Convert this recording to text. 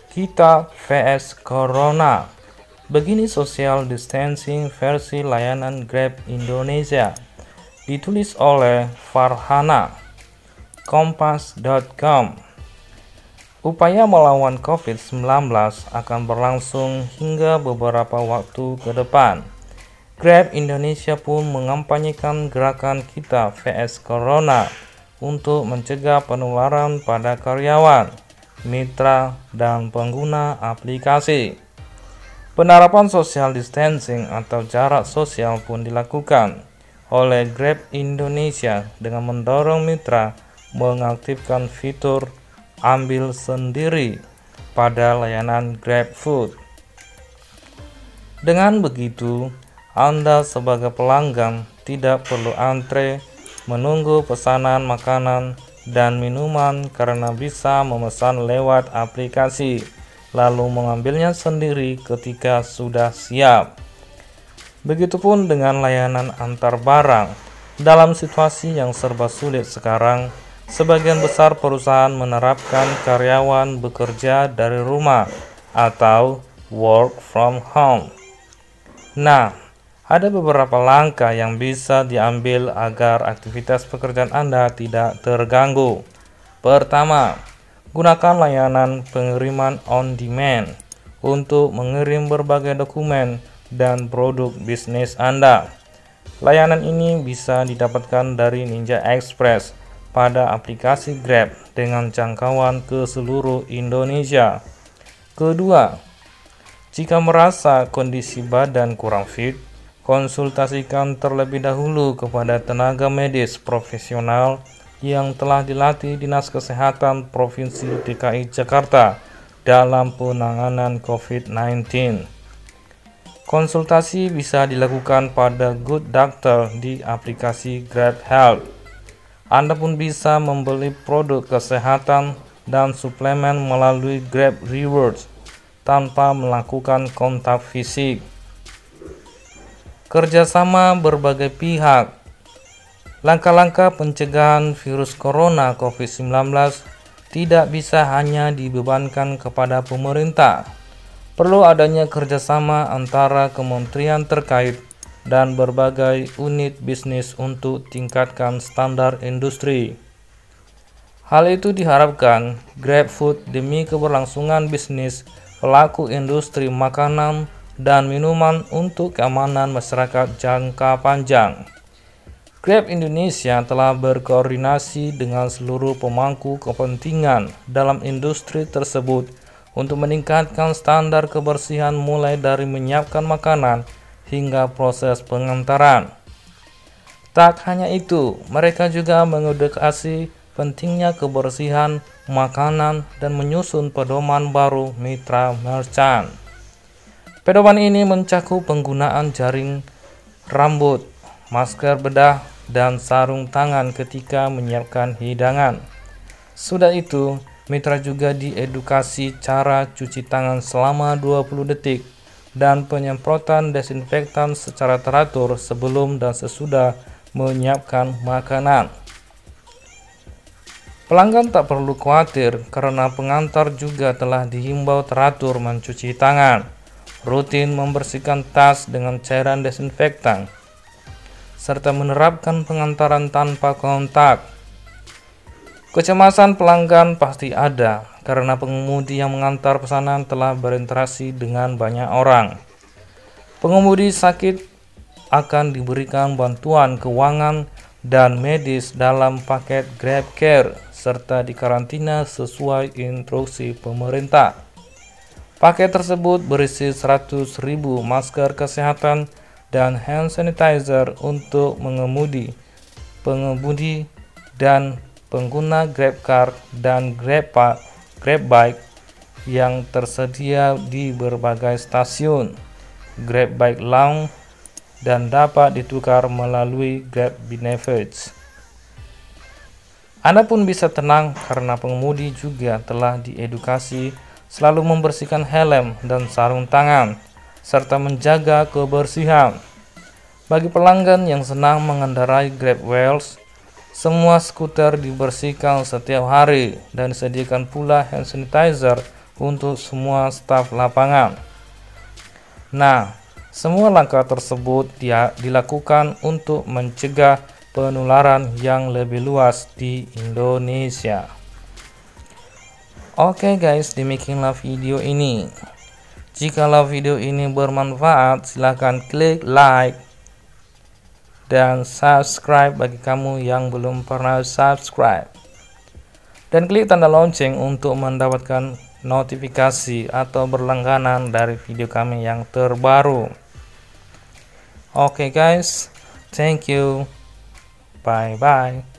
Kita vs Corona. Begini social distancing versi layanan Grab Indonesia. Ditulis oleh Farhana. Kompas.com. Upaya melawan COVID-19 akan berlangsung hingga beberapa waktu ke depan. Grab Indonesia pun mengampanyekan gerakan Kita vs Corona untuk mencegah penularan pada karyawan, mitra, dan pengguna aplikasi. Penerapan social distancing atau jarak sosial pun dilakukan oleh Grab Indonesia dengan mendorong mitra mengaktifkan fitur ambil sendiri pada layanan GrabFood. Dengan begitu, Anda sebagai pelanggan tidak perlu antre menunggu pesanan makanan dan minuman karena bisa memesan lewat aplikasi, lalu mengambilnya sendiri ketika sudah siap. Begitupun dengan layanan antar barang. Dalam situasi yang serba sulit sekarang, sebagian besar perusahaan menerapkan karyawan bekerja dari rumah atau work from home. Nah, ada beberapa langkah yang bisa diambil agar aktivitas pekerjaan Anda tidak terganggu. Pertama, gunakan layanan pengiriman on demand untuk mengirim berbagai dokumen dan produk bisnis Anda. Layanan ini bisa didapatkan dari Ninja Express pada aplikasi Grab dengan jangkauan ke seluruh Indonesia. Kedua, jika merasa kondisi badan kurang fit, konsultasikan terlebih dahulu kepada tenaga medis profesional yang telah dilatih Dinas Kesehatan Provinsi DKI Jakarta dalam penanganan COVID-19. Konsultasi bisa dilakukan pada Good Doctor di aplikasi Grab Health. Anda pun bisa membeli produk kesehatan dan suplemen melalui Grab Rewards tanpa melakukan kontak fisik. Kerjasama berbagai pihak. Langkah-langkah pencegahan virus corona COVID-19 tidak bisa hanya dibebankan kepada pemerintah. Perlu adanya kerjasama antara kementerian terkait dan berbagai unit bisnis untuk tingkatkan standar industri. Hal itu diharapkan GrabFood demi keberlangsungan bisnis pelaku industri makanan dan minuman untuk keamanan masyarakat jangka panjang. Grab Indonesia telah berkoordinasi dengan seluruh pemangku kepentingan dalam industri tersebut untuk meningkatkan standar kebersihan mulai dari menyiapkan makanan hingga proses pengantaran. Tak hanya itu, mereka juga mengedukasi pentingnya kebersihan makanan dan menyusun pedoman baru mitra merchant. Pedoman ini mencakup penggunaan jaring rambut, masker bedah, dan sarung tangan ketika menyiapkan hidangan. Sudah itu, mitra juga diedukasi cara cuci tangan selama 20 detik dan penyemprotan desinfektan secara teratur sebelum dan sesudah menyiapkan makanan. Pelanggan tak perlu khawatir karena pengantar juga telah dihimbau teratur mencuci tangan, rutin membersihkan tas dengan cairan desinfektan, serta menerapkan pengantaran tanpa kontak. Kecemasan pelanggan pasti ada karena pengemudi yang mengantar pesanan telah berinteraksi dengan banyak orang. Pengemudi sakit akan diberikan bantuan keuangan dan medis dalam paket GrabCare serta dikarantina sesuai instruksi pemerintah. Paket tersebut berisi 100.000 masker kesehatan dan hand sanitizer untuk pengemudi dan pengguna GrabCar dan GrabBike yang tersedia di berbagai stasiun GrabBike Lounge dan dapat ditukar melalui Grab Benefits. Anda pun bisa tenang karena pengemudi juga telah diedukasi selalu membersihkan helm dan sarung tangan, serta menjaga kebersihan. Bagi pelanggan yang senang mengendarai Grab Wheels, semua skuter dibersihkan setiap hari dan disediakan pula hand sanitizer untuk semua staf lapangan. Nah, semua langkah tersebut dilakukan untuk mencegah penularan yang lebih luas di Indonesia. Oke guys, demikianlah video ini. Jikalau video ini bermanfaat, silahkan klik like dan subscribe bagi kamu yang belum pernah subscribe. Dan klik tanda lonceng untuk mendapatkan notifikasi atau berlangganan dari video kami yang terbaru. Oke guys, thank you. Bye bye.